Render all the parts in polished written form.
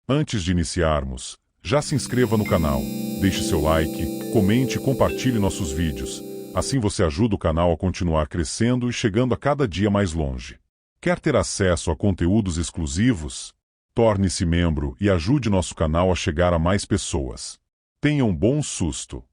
Antes de iniciarmos, já se inscreva no canal, deixe seu like, comente e compartilhe nossos vídeos. Assim você ajuda o canal a continuar crescendo e chegando a cada dia mais longe. Quer ter acesso a conteúdos exclusivos? Torne-se membro e ajude nosso canal a chegar a mais pessoas. Tenha um bom susto.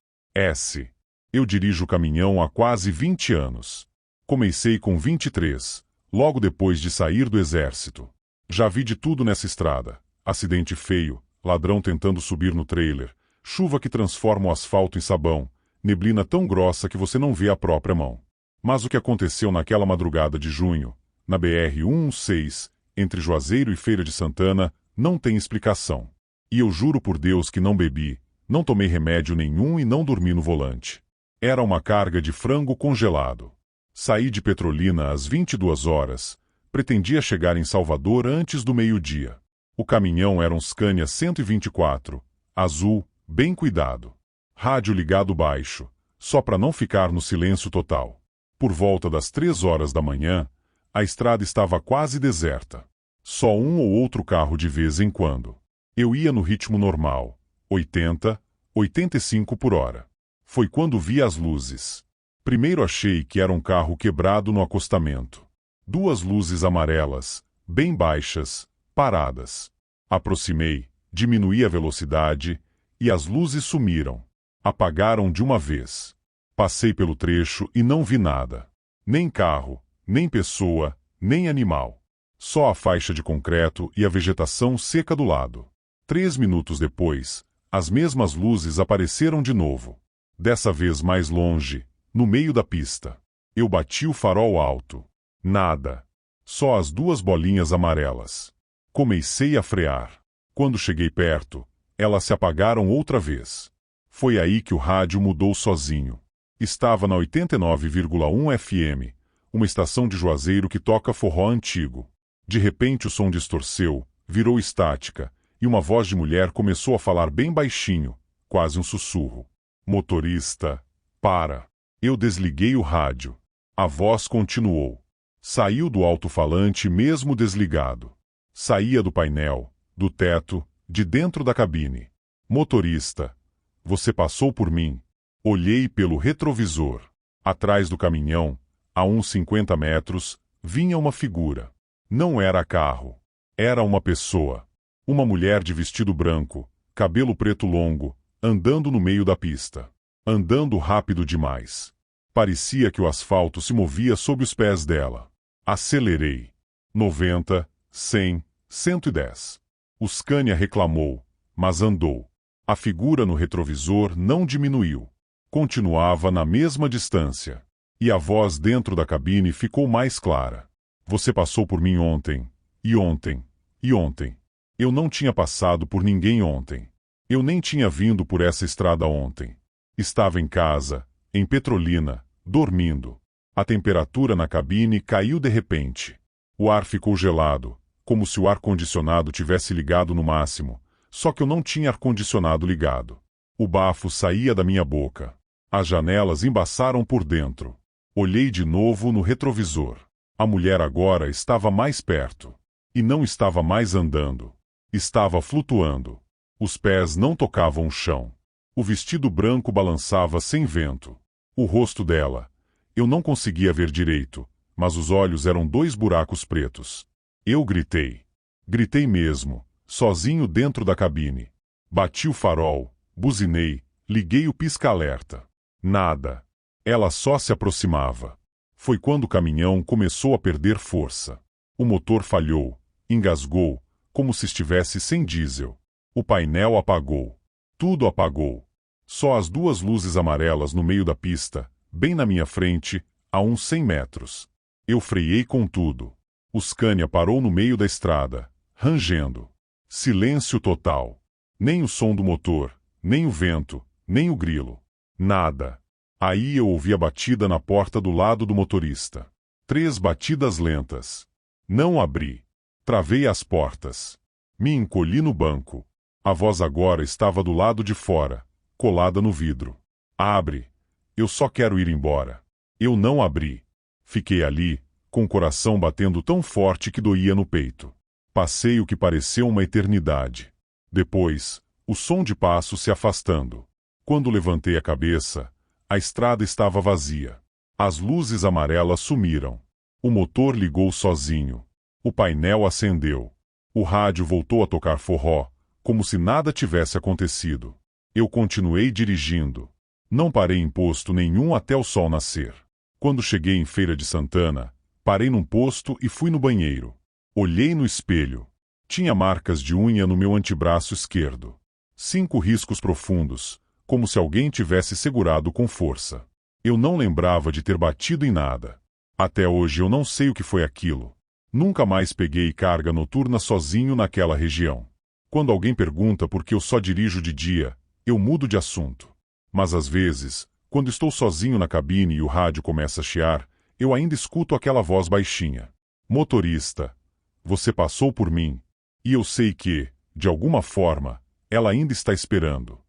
Eu dirijo o caminhão há quase 20 anos. Comecei com 23, logo depois de sair do exército. Já vi de tudo nessa estrada. Acidente feio, ladrão tentando subir no trailer, chuva que transforma o asfalto em sabão, neblina tão grossa que você não vê a própria mão. Mas o que aconteceu naquela madrugada de junho, na BR-116, entre Juazeiro e Feira de Santana, não tem explicação. E eu juro por Deus que não bebi, não tomei remédio nenhum e não dormi no volante. Era uma carga de frango congelado. Saí de Petrolina às 22 horas, pretendia chegar em Salvador antes do meio-dia. O caminhão era um Scania 124, azul, bem cuidado. Rádio ligado baixo, só para não ficar no silêncio total. Por volta das 3 horas da manhã, a estrada estava quase deserta. Só um ou outro carro de vez em quando. Eu ia no ritmo normal, 80, 85 por hora. Foi quando vi as luzes. Primeiro achei que era um carro quebrado no acostamento. 2 luzes amarelas, bem baixas, paradas. Aproximei, diminuí a velocidade e as luzes sumiram. Apagaram de uma vez. Passei pelo trecho e não vi nada. Nem carro, nem pessoa, nem animal. Só a faixa de concreto e a vegetação seca do lado. 3 minutos depois, as mesmas luzes apareceram de novo. Dessa vez mais longe, no meio da pista. Eu bati o farol alto. Nada. Só as 2 bolinhas amarelas. Comecei a frear. Quando cheguei perto, elas se apagaram outra vez. Foi aí que o rádio mudou sozinho. Estava na 89,1 FM, uma estação de Juazeiro que toca forró antigo. De repente o som distorceu, virou estática, e uma voz de mulher começou a falar bem baixinho, quase um sussurro. Motorista, para. Eu desliguei o rádio. A voz continuou. Saiu do alto-falante mesmo desligado. Saía do painel, do teto, de dentro da cabine. Motorista, você passou por mim. Olhei pelo retrovisor. Atrás do caminhão, a uns 50 metros, vinha uma figura. Não era carro. Era uma pessoa. Uma mulher de vestido branco, cabelo preto longo, andando no meio da pista. Andando rápido demais. Parecia que o asfalto se movia sob os pés dela. Acelerei. 90, 100, 110. O Scania reclamou, mas andou. A figura no retrovisor não diminuiu. Continuava na mesma distância. E a voz dentro da cabine ficou mais clara. Você passou por mim ontem, e ontem, e ontem. Eu não tinha passado por ninguém ontem. Eu nem tinha vindo por essa estrada ontem. Estava em casa, em Petrolina, dormindo. A temperatura na cabine caiu de repente. O ar ficou gelado, como se o ar-condicionado tivesse ligado no máximo, só que eu não tinha ar-condicionado ligado. O bafo saía da minha boca. As janelas embaçaram por dentro. Olhei de novo no retrovisor. A mulher agora estava mais perto. E não estava mais andando. Estava flutuando. Os pés não tocavam o chão. O vestido branco balançava sem vento. O rosto dela. Eu não conseguia ver direito, mas os olhos eram 2 buracos pretos. Eu gritei. Gritei mesmo, sozinho dentro da cabine. Bati o farol, buzinei, liguei o pisca-alerta. Nada. Ela só se aproximava. Foi quando o caminhão começou a perder força. O motor falhou, engasgou, como se estivesse sem diesel. O painel apagou. Tudo apagou. Só as 2 luzes amarelas no meio da pista, bem na minha frente, a uns 100 metros. Eu freiei com tudo. O Scania parou no meio da estrada, rangendo. Silêncio total. Nem o som do motor, nem o vento, nem o grilo. Nada. Aí eu ouvi a batida na porta do lado do motorista. 3 batidas lentas. Não abri. Travei as portas. Me encolhi no banco. A voz agora estava do lado de fora, colada no vidro. Abre. Eu só quero ir embora. Eu não abri. Fiquei ali, com o coração batendo tão forte que doía no peito. Passei o que pareceu uma eternidade. Depois, o som de passos se afastando. Quando levantei a cabeça, a estrada estava vazia. As luzes amarelas sumiram. O motor ligou sozinho. O painel acendeu. O rádio voltou a tocar forró, como se nada tivesse acontecido. Eu continuei dirigindo. Não parei em posto nenhum até o sol nascer. Quando cheguei em Feira de Santana, parei num posto e fui no banheiro. Olhei no espelho. Tinha marcas de unha no meu antebraço esquerdo. 5 riscos profundos, como se alguém tivesse segurado com força. Eu não lembrava de ter batido em nada. Até hoje eu não sei o que foi aquilo. Nunca mais peguei carga noturna sozinho naquela região. Quando alguém pergunta por que eu só dirijo de dia, eu mudo de assunto. Mas às vezes, quando estou sozinho na cabine e o rádio começa a chiar, eu ainda escuto aquela voz baixinha. Motorista, você passou por mim. E eu sei que, de alguma forma, ela ainda está esperando.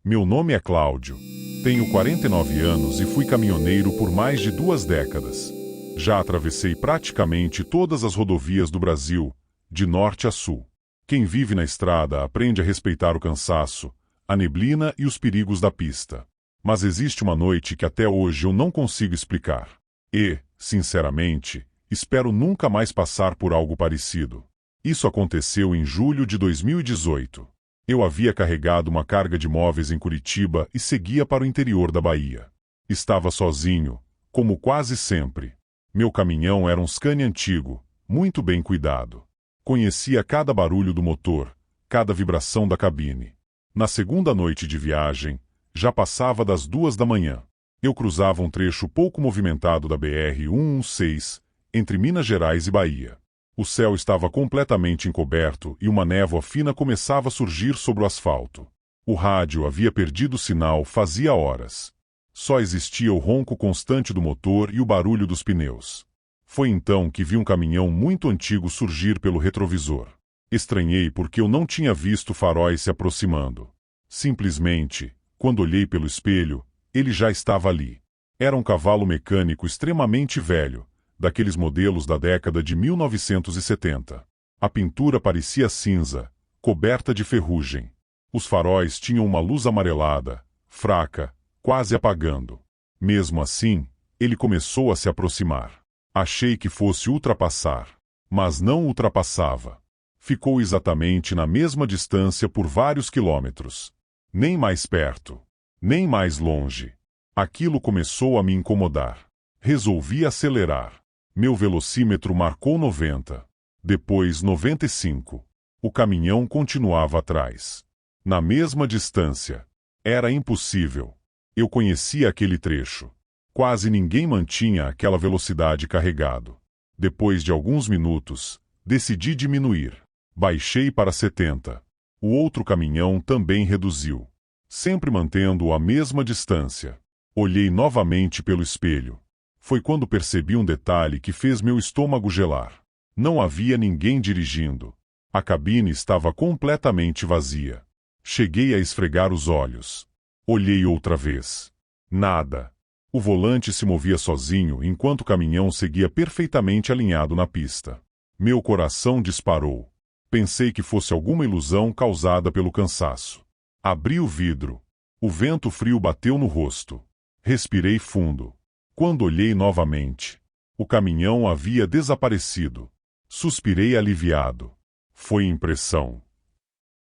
Meu nome é Cláudio. Tenho 49 anos e fui caminhoneiro por mais de 2 décadas. Já atravessei praticamente todas as rodovias do Brasil, de norte a sul. Quem vive na estrada aprende a respeitar o cansaço, a neblina e os perigos da pista. Mas existe uma noite que até hoje eu não consigo explicar. E, sinceramente, espero nunca mais passar por algo parecido. Isso aconteceu em julho de 2018. Eu havia carregado uma carga de móveis em Curitiba e seguia para o interior da Bahia. Estava sozinho, como quase sempre. Meu caminhão era um Scania antigo, muito bem cuidado. Conhecia cada barulho do motor, cada vibração da cabine. Na segunda noite de viagem, já passava das 2 da manhã. Eu cruzava um trecho pouco movimentado da BR-116, entre Minas Gerais e Bahia. O céu estava completamente encoberto e uma névoa fina começava a surgir sobre o asfalto. O rádio havia perdido o sinal fazia horas. Só existia o ronco constante do motor e o barulho dos pneus. Foi então que vi um caminhão muito antigo surgir pelo retrovisor. Estranhei porque eu não tinha visto faróis se aproximando. Simplesmente, quando olhei pelo espelho, ele já estava ali. Era um cavalo mecânico extremamente velho, daqueles modelos da década de 1970. A pintura parecia cinza, coberta de ferrugem. Os faróis tinham uma luz amarelada, fraca, quase apagando. Mesmo assim, ele começou a se aproximar. Achei que fosse ultrapassar, mas não ultrapassava. Ficou exatamente na mesma distância por vários quilômetros. Nem mais perto, nem mais longe. Aquilo começou a me incomodar. Resolvi acelerar. Meu velocímetro marcou 90. Depois 95. O caminhão continuava atrás. Na mesma distância. Era impossível. Eu conhecia aquele trecho. Quase ninguém mantinha aquela velocidade carregado. Depois de alguns minutos, decidi diminuir. Baixei para 70. O outro caminhão também reduziu. Sempre mantendo a mesma distância. Olhei novamente pelo espelho. Foi quando percebi um detalhe que fez meu estômago gelar. Não havia ninguém dirigindo. A cabine estava completamente vazia. Cheguei a esfregar os olhos. Olhei outra vez. Nada. O volante se movia sozinho enquanto o caminhão seguia perfeitamente alinhado na pista. Meu coração disparou. Pensei que fosse alguma ilusão causada pelo cansaço. Abri o vidro. O vento frio bateu no rosto. Respirei fundo. Quando olhei novamente, o caminhão havia desaparecido. Suspirei aliviado. Foi impressão.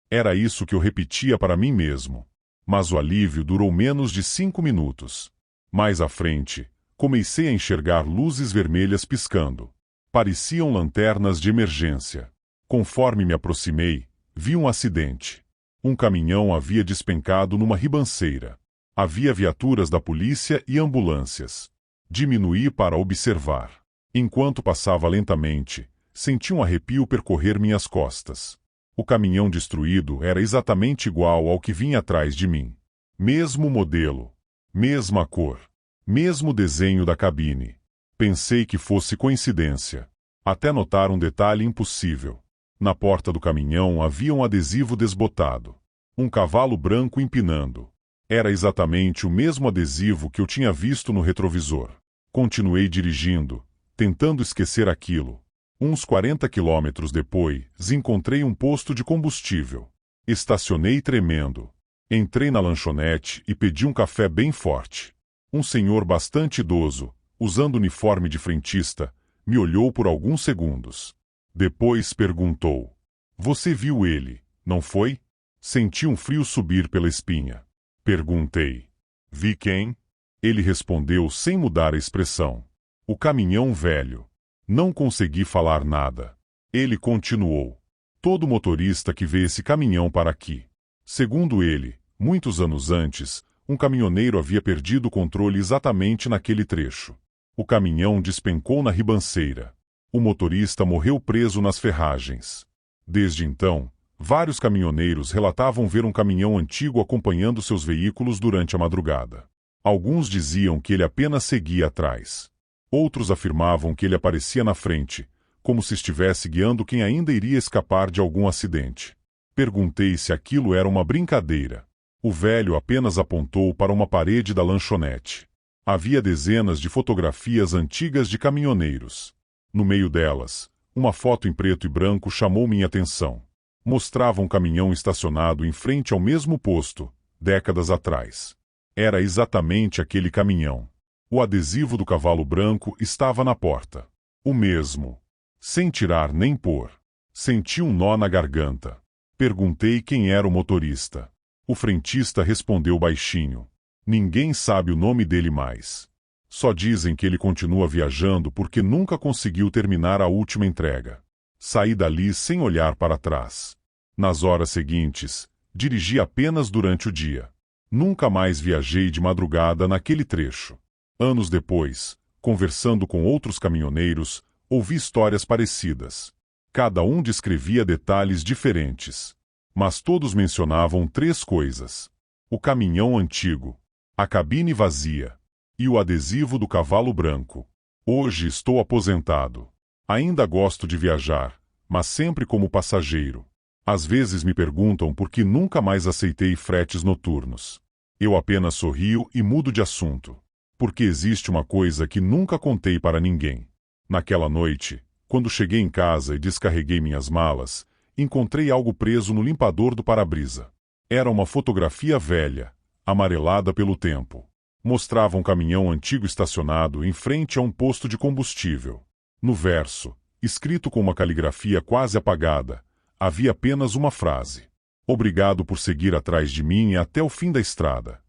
Era isso que eu repetia para mim mesmo. Mas o alívio durou menos de 5 minutos. Mais à frente, comecei a enxergar luzes vermelhas piscando. Pareciam lanternas de emergência. Conforme me aproximei, vi um acidente. Um caminhão havia despencado numa ribanceira. Havia viaturas da polícia e ambulâncias. Diminuí para observar. Enquanto passava lentamente, senti um arrepio percorrer minhas costas. O caminhão destruído era exatamente igual ao que vinha atrás de mim. Mesmo modelo. Mesma cor. Mesmo desenho da cabine. Pensei que fosse coincidência. Até notar um detalhe impossível. Na porta do caminhão havia um adesivo desbotado. Um cavalo branco empinando. Era exatamente o mesmo adesivo que eu tinha visto no retrovisor. Continuei dirigindo, tentando esquecer aquilo. Uns 40 quilômetros depois, encontrei um posto de combustível. Estacionei tremendo. Entrei na lanchonete e pedi um café bem forte. Um senhor bastante idoso, usando uniforme de frentista, me olhou por alguns segundos. Depois perguntou: "Você viu ele, não foi?" Senti um frio subir pela espinha. Perguntei: "Vi quem?" Ele respondeu sem mudar a expressão: "O caminhão velho." Não consegui falar nada. Ele continuou: "Todo motorista que vê esse caminhão para aqui." Segundo ele, muitos anos antes, um caminhoneiro havia perdido o controle exatamente naquele trecho. O caminhão despencou na ribanceira. O motorista morreu preso nas ferragens. Desde então, vários caminhoneiros relatavam ver um caminhão antigo acompanhando seus veículos durante a madrugada. Alguns diziam que ele apenas seguia atrás. Outros afirmavam que ele aparecia na frente, como se estivesse guiando quem ainda iria escapar de algum acidente. Perguntei se aquilo era uma brincadeira. O velho apenas apontou para uma parede da lanchonete. Havia dezenas de fotografias antigas de caminhoneiros. No meio delas, uma foto em preto e branco chamou minha atenção. Mostrava um caminhão estacionado em frente ao mesmo posto, décadas atrás. Era exatamente aquele caminhão. O adesivo do cavalo branco estava na porta. O mesmo. Sem tirar nem pôr. Senti um nó na garganta. Perguntei quem era o motorista. O frentista respondeu baixinho: "Ninguém sabe o nome dele mais. Só dizem que ele continua viajando porque nunca conseguiu terminar a última entrega." Saí dali sem olhar para trás. Nas horas seguintes, dirigi apenas durante o dia. Nunca mais viajei de madrugada naquele trecho. Anos depois, conversando com outros caminhoneiros, ouvi histórias parecidas. Cada um descrevia detalhes diferentes. Mas todos mencionavam 3 coisas: o caminhão antigo, a cabine vazia e o adesivo do cavalo branco. Hoje estou aposentado. Ainda gosto de viajar, mas sempre como passageiro. Às vezes me perguntam por que nunca mais aceitei fretes noturnos. Eu apenas sorrio e mudo de assunto. Porque existe uma coisa que nunca contei para ninguém. Naquela noite, quando cheguei em casa e descarreguei minhas malas, encontrei algo preso no limpador do para-brisa. Era uma fotografia velha, amarelada pelo tempo. Mostrava um caminhão antigo estacionado em frente a um posto de combustível. No verso, escrito com uma caligrafia quase apagada, havia apenas uma frase: "Obrigado por seguir atrás de mim até o fim da estrada."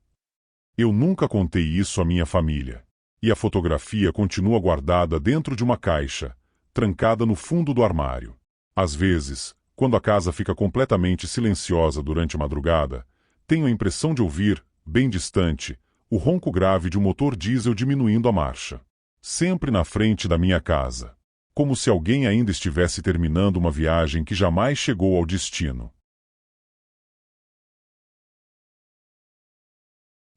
Eu nunca contei isso à minha família. E a fotografia continua guardada dentro de uma caixa, trancada no fundo do armário. Às vezes, quando a casa fica completamente silenciosa durante a madrugada, tenho a impressão de ouvir, bem distante, o ronco grave de um motor diesel diminuindo a marcha. Sempre na frente da minha casa. Como se alguém ainda estivesse terminando uma viagem que jamais chegou ao destino.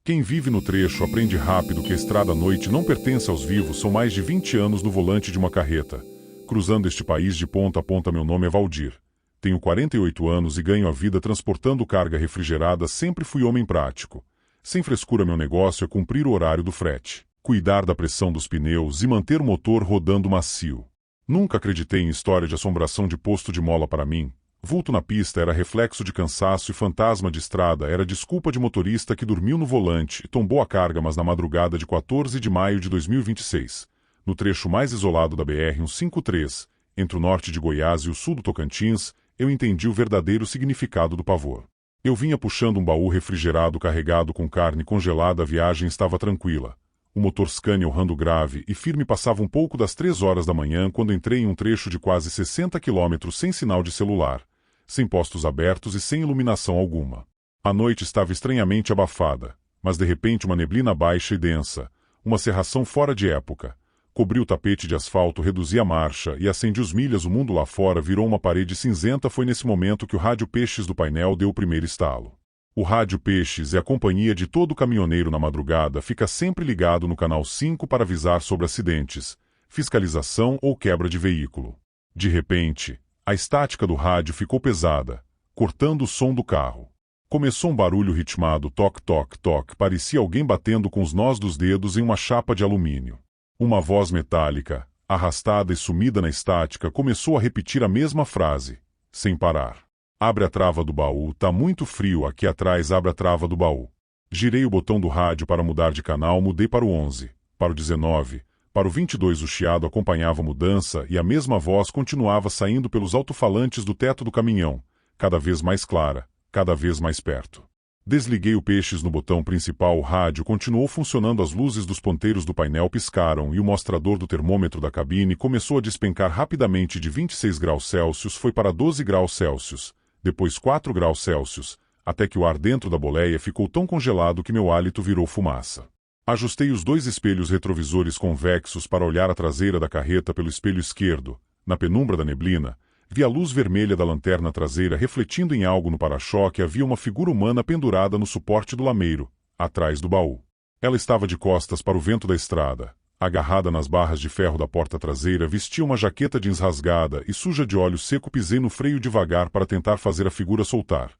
Quem vive no trecho aprende rápido que a estrada à noite não pertence aos vivos. São mais de 20 anos no volante de uma carreta. Cruzando este país de ponta a ponta. Meu nome é Valdir. Tenho 48 anos e ganho a vida transportando carga refrigerada. Sempre fui homem prático. Sem frescura, meu negócio é cumprir o horário do frete, cuidar da pressão dos pneus e manter o motor rodando macio. Nunca acreditei em história de assombração de posto de mola. Para mim, vulto na pista era reflexo de cansaço e fantasma de estrada era desculpa de motorista que dormiu no volante e tombou a carga. Mas na madrugada de 14 de maio de 2026, no trecho mais isolado da BR-153, entre o norte de Goiás e o sul do Tocantins, eu entendi o verdadeiro significado do pavor. Eu vinha puxando um baú refrigerado carregado com carne congelada. A viagem estava tranquila. O motor Scania urrando grave e firme passava um pouco das 3 horas da manhã quando entrei em um trecho de quase 60 quilômetros sem sinal de celular, sem postos abertos e sem iluminação alguma. A noite estava estranhamente abafada, mas de repente uma neblina baixa e densa, uma cerração fora de época, cobriu o tapete de asfalto, reduzia a marcha e acende os milhas. O mundo lá fora virou uma parede cinzenta. Foi nesse momento que o rádio Peixes do painel deu o primeiro estalo. O rádio Peixes é a companhia de todo caminhoneiro na madrugada. Fica sempre ligado no canal 5 para avisar sobre acidentes, fiscalização ou quebra de veículo. De repente, a estática do rádio ficou pesada, cortando o som do carro. Começou um barulho ritmado, toque, toque, toque. Parecia alguém batendo com os nós dos dedos em uma chapa de alumínio. Uma voz metálica, Arrastada e sumida na estática, começou a repetir a mesma frase, sem parar. Abre a trava do baú, tá muito frio aqui atrás, abre a trava do baú. Girei o botão do rádio para mudar de canal, mudei para o 11, para o 19, para o 22 o chiado acompanhava a mudança e a mesma voz continuava saindo pelos alto-falantes do teto do caminhão, cada vez mais clara, cada vez mais perto. Desliguei o peixes no botão principal, o rádio continuou funcionando, as luzes dos ponteiros do painel piscaram e o mostrador do termômetro da cabine começou a despencar rapidamente de 26 graus Celsius foi para 12 graus Celsius, depois 4 graus Celsius, até que o ar dentro da boleia ficou tão congelado que meu hálito virou fumaça. Ajustei os 2 espelhos retrovisores convexos para olhar a traseira da carreta pelo espelho esquerdo. Na penumbra da neblina, vi a luz vermelha da lanterna traseira refletindo em algo no para-choque. Havia uma figura humana pendurada no suporte do lameiro, atrás do baú. Ela estava de costas para o vento da estrada. Agarrada nas barras de ferro da porta traseira, vestia uma jaqueta jeans rasgada e suja de óleo seco. Pisei no freio devagar para tentar fazer a figura soltar.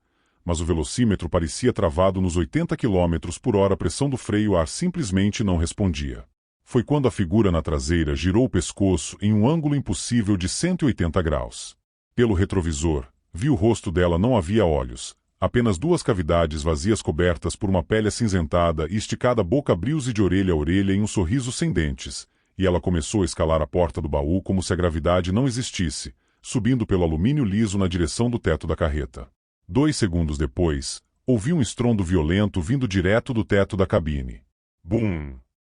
Mas o velocímetro parecia travado nos 80 km por hora. A pressão do freio a ar simplesmente não respondia. Foi quando a figura na traseira girou o pescoço em um ângulo impossível de 180 graus. Pelo retrovisor, vi o rosto dela, não havia olhos, apenas 2 cavidades vazias cobertas por uma pele acinzentada e esticada. A boca abriu-se de orelha a orelha em um sorriso sem dentes, e ela começou a escalar a porta do baú como se a gravidade não existisse, subindo pelo alumínio liso na direção do teto da carreta. 2 segundos depois, ouvi um estrondo violento vindo direto do teto da cabine. Bum!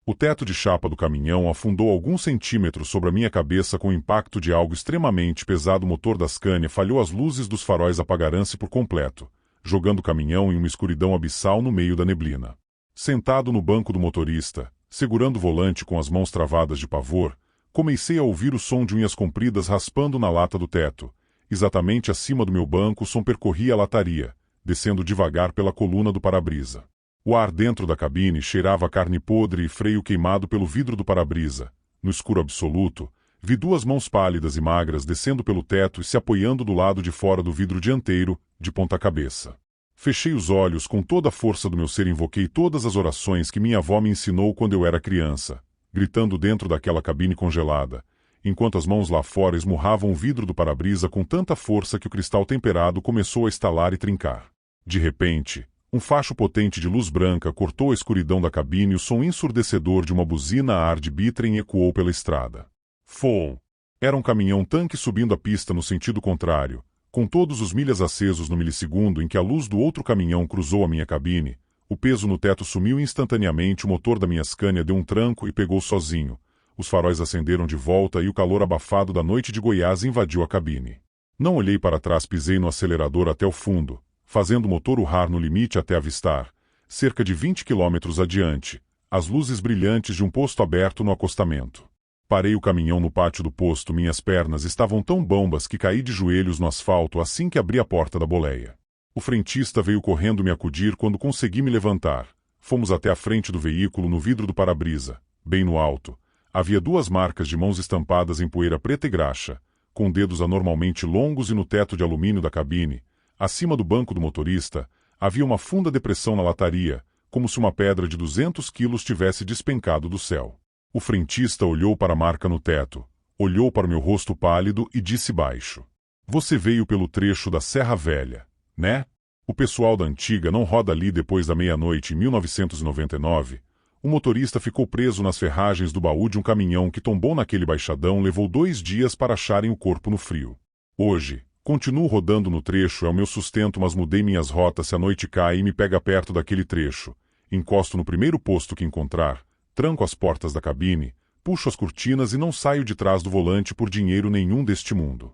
O teto de chapa do caminhão afundou alguns centímetros sobre a minha cabeça com o impacto de algo extremamente pesado. O motor da Scania falhou, as luzes dos faróis apagaram-se por completo, jogando o caminhão em uma escuridão abissal no meio da neblina. Sentado no banco do motorista, segurando o volante com as mãos travadas de pavor, comecei a ouvir o som de unhas compridas raspando na lata do teto. Exatamente acima do meu banco, o som percorria a lataria, descendo devagar pela coluna do para-brisa. O ar dentro da cabine cheirava a carne podre e freio queimado pelo vidro do para-brisa. No escuro absoluto, vi 2 mãos pálidas e magras descendo pelo teto e se apoiando do lado de fora do vidro dianteiro, de ponta cabeça. Fechei os olhos com toda a força do meu ser e invoquei todas as orações que minha avó me ensinou quando eu era criança, gritando dentro daquela cabine congelada, enquanto as mãos lá fora esmurravam o vidro do para-brisa com tanta força que o cristal temperado começou a estalar e trincar. De repente, um facho potente de luz branca cortou a escuridão da cabine e o som ensurdecedor de uma buzina a ar de bitrem ecoou pela estrada. Fom! Era um caminhão-tanque subindo a pista no sentido contrário, com todos os milhas acesos no milissegundo em que a luz do outro caminhão cruzou a minha cabine. O peso no teto sumiu instantaneamente, o motor da minha Scania deu um tranco e pegou sozinho. Os faróis acenderam de volta e o calor abafado da noite de Goiás invadiu a cabine. Não olhei para trás, pisei no acelerador até o fundo, fazendo o motor urrar no limite até avistar, cerca de 20 km adiante, as luzes brilhantes de um posto aberto no acostamento. Parei o caminhão no pátio do posto, minhas pernas estavam tão bambas que caí de joelhos no asfalto assim que abri a porta da boleia. O frentista veio correndo me acudir quando consegui me levantar. Fomos até a frente do veículo, no vidro do para-brisa, bem no alto. Havia 2 marcas de mãos estampadas em poeira preta e graxa, com dedos anormalmente longos, e no teto de alumínio da cabine, acima do banco do motorista, havia uma funda depressão na lataria, como se uma pedra de 200 quilos tivesse despencado do céu. O frentista olhou para a marca no teto, olhou para o meu rosto pálido e disse baixo: "Você veio pelo trecho da Serra Velha, né? O pessoal da antiga não roda ali depois da meia-noite em 1999. O motorista ficou preso nas ferragens do baú de um caminhão que tombou naquele baixadão. Levou 2 dias para acharem o corpo no frio. Hoje, continuo rodando no trecho, é o meu sustento, mas mudei minhas rotas. Se a noite cai e me pega perto daquele trecho, encosto no primeiro posto que encontrar, tranco as portas da cabine, puxo as cortinas e não saio de trás do volante por dinheiro nenhum deste mundo."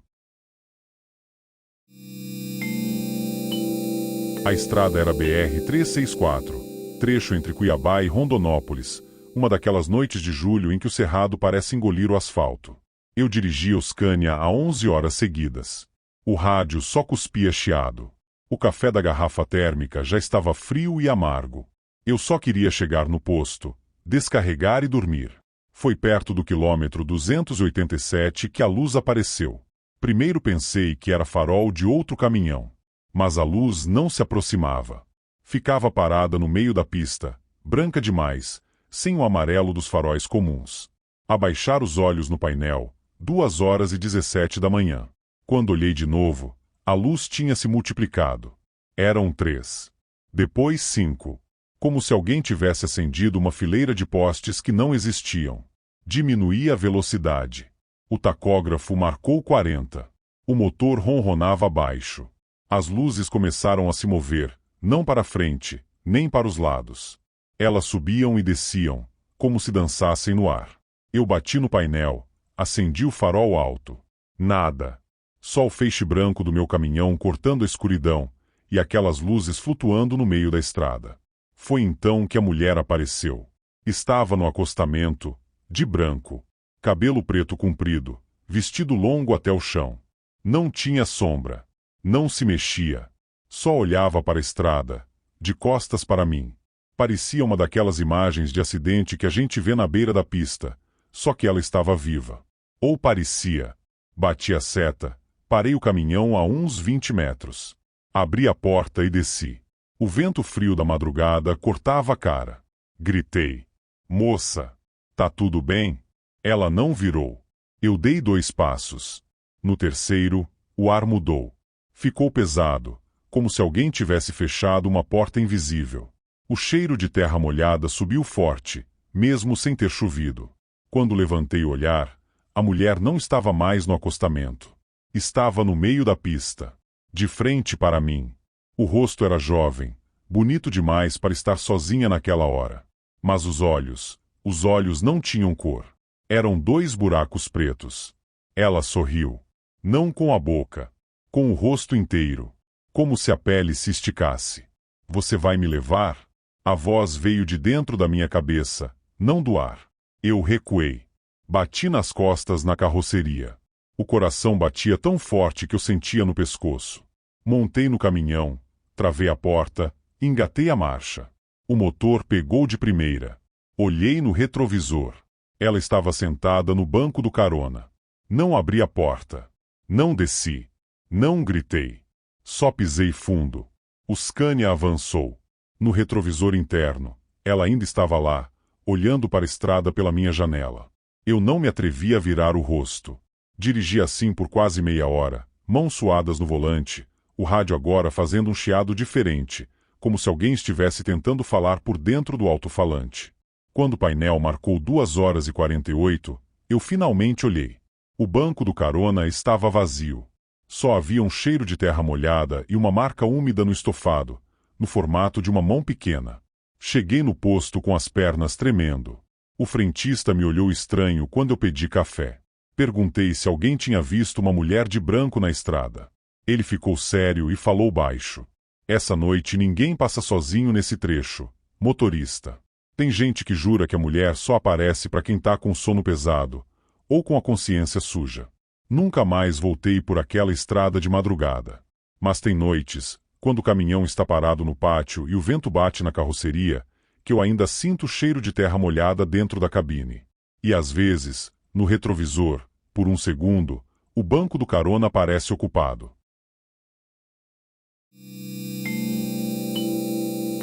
A estrada era BR-364, trecho entre Cuiabá e Rondonópolis, uma daquelas noites de julho em que o cerrado parece engolir o asfalto. Eu dirigia o Scania há 11 horas seguidas. O rádio só cuspia chiado. O café da garrafa térmica já estava frio e amargo. Eu só queria chegar no posto, descarregar e dormir. Foi perto do quilômetro 287 que a luz apareceu. Primeiro pensei que era farol de outro caminhão. Mas a luz não se aproximava. Ficava parada no meio da pista, branca demais, sem o amarelo dos faróis comuns. Abaixar os olhos no painel, 2h17 da manhã. Quando olhei de novo, a luz tinha se multiplicado. Eram 3. Depois 5. Como se alguém tivesse acendido uma fileira de postes que não existiam. Diminuí a velocidade. O tacógrafo marcou 40. O motor ronronava baixo. As luzes começaram a se mover, não para frente, nem para os lados. Elas subiam e desciam, como se dançassem no ar. Eu bati no painel, acendi o farol alto. Nada. Só o feixe branco do meu caminhão cortando a escuridão, e aquelas luzes flutuando no meio da estrada. Foi então que a mulher apareceu. Estava no acostamento, de branco. Cabelo preto comprido, vestido longo até o chão. Não tinha sombra. Não se mexia. Só olhava para a estrada, de costas para mim. Parecia uma daquelas imagens de acidente que a gente vê na beira da pista, só que ela estava viva. Ou parecia. Bati a seta, parei o caminhão a uns 20 metros. Abri a porta e desci. O vento frio da madrugada cortava a cara. Gritei. Moça, tá tudo bem? Ela não virou. Eu dei 2 passos. No terceiro, o ar mudou. Ficou pesado, como se alguém tivesse fechado uma porta invisível. O cheiro de terra molhada subiu forte, mesmo sem ter chovido. Quando levantei o olhar, a mulher não estava mais no acostamento. Estava no meio da pista, de frente para mim. O rosto era jovem, bonito demais para estar sozinha naquela hora. Mas os olhos não tinham cor. Eram 2 buracos pretos. Ela sorriu. Não com a boca, com o rosto inteiro, como se a pele se esticasse. Você vai me levar? A voz veio de dentro da minha cabeça, não do ar. Eu recuei. Bati nas costas na carroceria. O coração batia tão forte que eu sentia no pescoço. Montei no caminhão, travei a porta, engatei a marcha. O motor pegou de primeira. Olhei no retrovisor. Ela estava sentada no banco do carona. Não abri a porta. Não desci. Não gritei. Só pisei fundo. O Scania avançou. No retrovisor interno, ela ainda estava lá, olhando para a estrada pela minha janela. Eu não me atrevi a virar o rosto. Dirigi assim por quase meia hora, mãos suadas no volante, o rádio agora fazendo um chiado diferente, como se alguém estivesse tentando falar por dentro do alto-falante. Quando o painel marcou 2h48, eu finalmente olhei. O banco do carona estava vazio. Só havia um cheiro de terra molhada e uma marca úmida no estofado, no formato de uma mão pequena. Cheguei no posto com as pernas tremendo. O frentista me olhou estranho quando eu pedi café. Perguntei se alguém tinha visto uma mulher de branco na estrada. Ele ficou sério e falou baixo. Essa noite ninguém passa sozinho nesse trecho. Motorista. Tem gente que jura que a mulher só aparece para quem tá com sono pesado, ou com a consciência suja. Nunca mais voltei por aquela estrada de madrugada. Mas tem noites, quando o caminhão está parado no pátio e o vento bate na carroceria, que eu ainda sinto o cheiro de terra molhada dentro da cabine. E às vezes, no retrovisor, por um segundo, o banco do carona parece ocupado.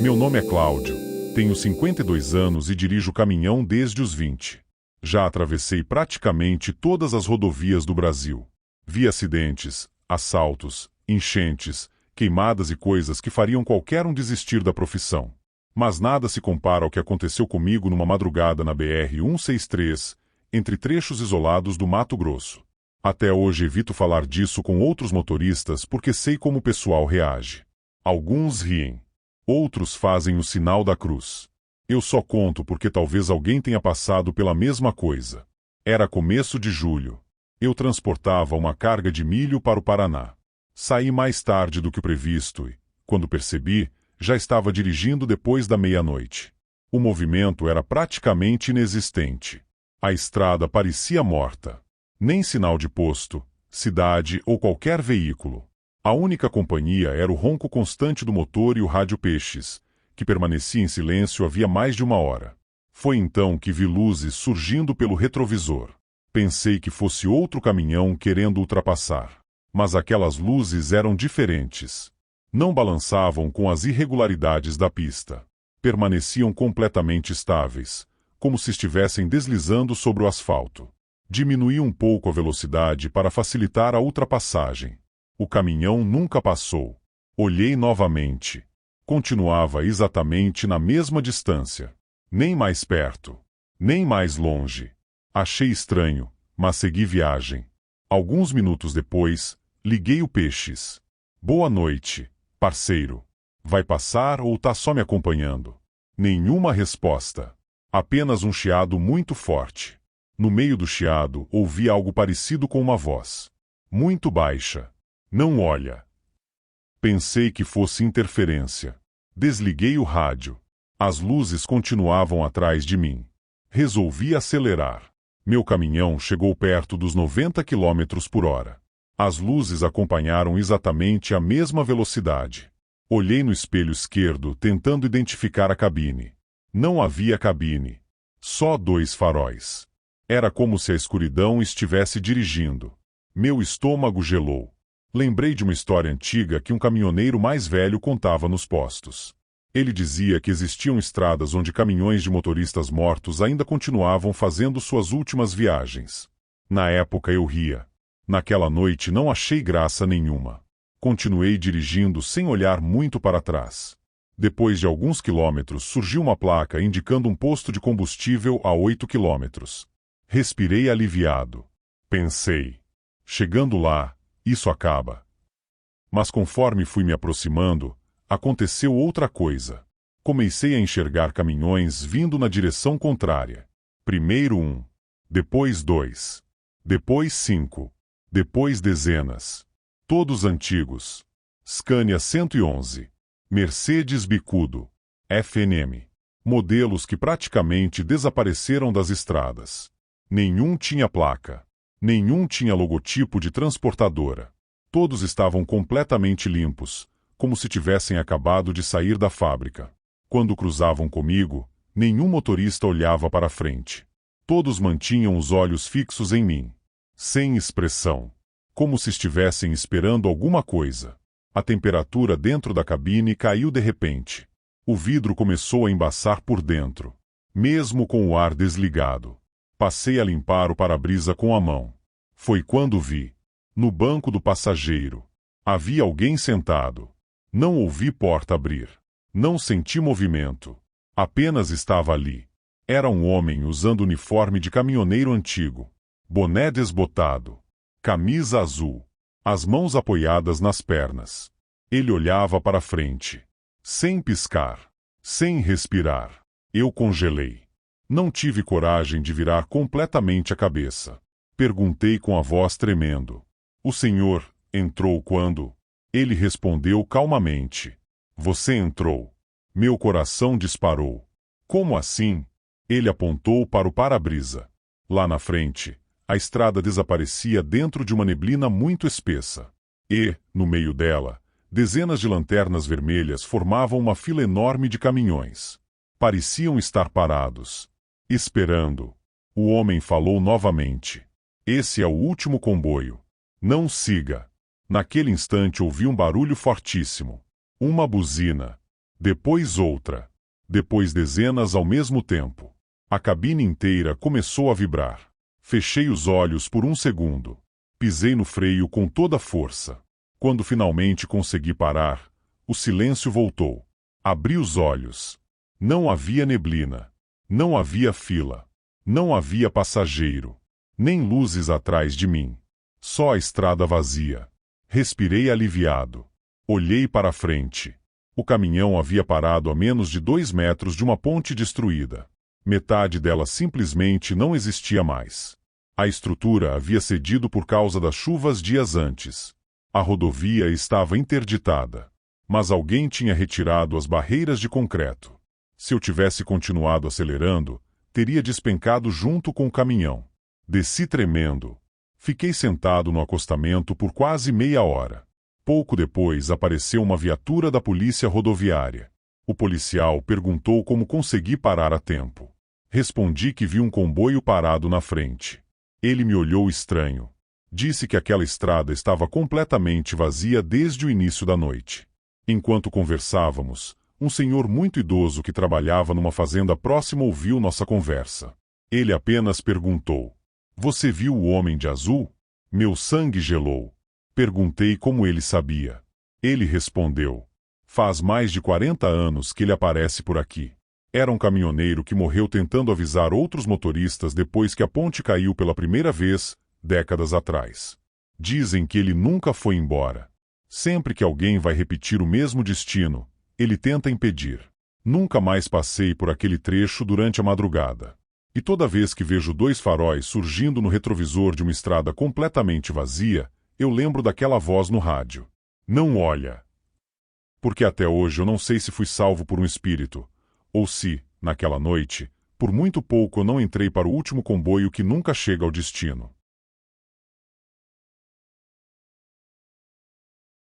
Meu nome é Cláudio, tenho 52 anos e dirijo caminhão desde os 20. Já atravessei praticamente todas as rodovias do Brasil. Vi acidentes, assaltos, enchentes, queimadas e coisas que fariam qualquer um desistir da profissão. Mas nada se compara ao que aconteceu comigo numa madrugada na BR-163, entre trechos isolados do Mato Grosso. Até hoje evito falar disso com outros motoristas porque sei como o pessoal reage. Alguns riem. Outros fazem o sinal da cruz. Eu só conto porque talvez alguém tenha passado pela mesma coisa. Era começo de julho. Eu transportava uma carga de milho para o Paraná. Saí mais tarde do que o previsto e, quando percebi, já estava dirigindo depois da meia-noite. O movimento era praticamente inexistente. A estrada parecia morta. Nem sinal de posto, cidade ou qualquer veículo. A única companhia era o ronco constante do motor e o rádio Peixes, que permanecia em silêncio havia mais de uma hora. Foi então que vi luzes surgindo pelo retrovisor. Pensei que fosse outro caminhão querendo ultrapassar. Mas aquelas luzes eram diferentes. Não balançavam com as irregularidades da pista. Permaneciam completamente estáveis, como se estivessem deslizando sobre o asfalto. Diminuí um pouco a velocidade para facilitar a ultrapassagem. O caminhão nunca passou. Olhei novamente. Continuava exatamente na mesma distância. Nem mais perto, nem mais longe. Achei estranho, mas segui viagem. Alguns minutos depois, liguei o Peixes. Boa noite, parceiro. Vai passar ou tá só me acompanhando? Nenhuma resposta. Apenas um chiado muito forte. No meio do chiado, ouvi algo parecido com uma voz. Muito baixa. Não olha. Pensei que fosse interferência. Desliguei o rádio. As luzes continuavam atrás de mim. Resolvi acelerar. Meu caminhão chegou perto dos 90 km por hora. As luzes acompanharam exatamente a mesma velocidade. Olhei no espelho esquerdo tentando identificar a cabine. Não havia cabine. Só 2 faróis. Era como se a escuridão estivesse dirigindo. Meu estômago gelou. Lembrei de uma história antiga que um caminhoneiro mais velho contava nos postos. Ele dizia que existiam estradas onde caminhões de motoristas mortos ainda continuavam fazendo suas últimas viagens. Na época eu ria. Naquela noite não achei graça nenhuma. Continuei dirigindo sem olhar muito para trás. Depois de alguns quilômetros surgiu uma placa indicando um posto de combustível a 8 quilômetros. Respirei aliviado. Pensei. Chegando lá, isso acaba. Mas conforme fui me aproximando, aconteceu outra coisa. Comecei a enxergar caminhões vindo na direção contrária. Primeiro 1, depois 2, depois 5, depois dezenas. Todos antigos. Scania 111, Mercedes bicudo, FNM. Modelos que praticamente desapareceram das estradas. Nenhum tinha placa. Nenhum tinha logotipo de transportadora. Todos estavam completamente limpos, como se tivessem acabado de sair da fábrica. Quando cruzavam comigo, nenhum motorista olhava para frente. Todos mantinham os olhos fixos em mim, sem expressão, como se estivessem esperando alguma coisa. A temperatura dentro da cabine caiu de repente. O vidro começou a embaçar por dentro, mesmo com o ar desligado. Passei a limpar o para-brisa com a mão. Foi quando vi. No banco do passageiro. Havia alguém sentado. Não ouvi porta abrir. Não senti movimento. Apenas estava ali. Era um homem usando uniforme de caminhoneiro antigo. Boné desbotado. Camisa azul. As mãos apoiadas nas pernas. Ele olhava para frente. Sem piscar. Sem respirar. Eu congelei. Não tive coragem de virar completamente a cabeça. Perguntei com a voz tremendo. O senhor entrou quando? Ele respondeu calmamente. Você entrou. Meu coração disparou. Como assim? Ele apontou para o para-brisa. Lá na frente, a estrada desaparecia dentro de uma neblina muito espessa. E, no meio dela, dezenas de lanternas vermelhas formavam uma fila enorme de caminhões. Pareciam estar parados. Esperando. O homem falou novamente. Esse é o último comboio. Não siga. Naquele instante ouvi um barulho fortíssimo. Uma buzina. Depois outra. Depois dezenas ao mesmo tempo. A cabine inteira começou a vibrar. Fechei os olhos por um segundo. Pisei no freio com toda a força. Quando finalmente consegui parar, o silêncio voltou. Abri os olhos. Não havia neblina. Não havia fila. Não havia passageiro. Nem luzes atrás de mim. Só a estrada vazia. Respirei aliviado. Olhei para a frente. O caminhão havia parado a menos de 2 metros de uma ponte destruída. Metade dela simplesmente não existia mais. A estrutura havia cedido por causa das chuvas dias antes. A rodovia estava interditada. Mas alguém tinha retirado as barreiras de concreto. Se eu tivesse continuado acelerando, teria despencado junto com o caminhão. Desci tremendo. Fiquei sentado no acostamento por quase meia hora. Pouco depois apareceu uma viatura da polícia rodoviária. O policial perguntou como consegui parar a tempo. Respondi que vi um comboio parado na frente. Ele me olhou estranho. Disse que aquela estrada estava completamente vazia desde o início da noite. Enquanto conversávamos, Um senhor muito idoso que trabalhava numa fazenda próxima ouviu nossa conversa. Ele apenas perguntou: "Você viu o homem de azul?" Meu sangue gelou. Perguntei como ele sabia. Ele respondeu: "Faz mais de 40 anos que ele aparece por aqui. Era um caminhoneiro que morreu tentando avisar outros motoristas depois que a ponte caiu pela primeira vez, décadas atrás. Dizem que ele nunca foi embora. Sempre que alguém vai repetir o mesmo destino, ele tenta impedir. Nunca mais passei por aquele trecho durante a madrugada. E toda vez que vejo dois faróis surgindo no retrovisor de uma estrada completamente vazia, eu lembro daquela voz no rádio. Não olha. Porque até hoje eu não sei se fui salvo por um espírito, ou se, naquela noite, por muito pouco eu não entrei para o último comboio que nunca chega ao destino."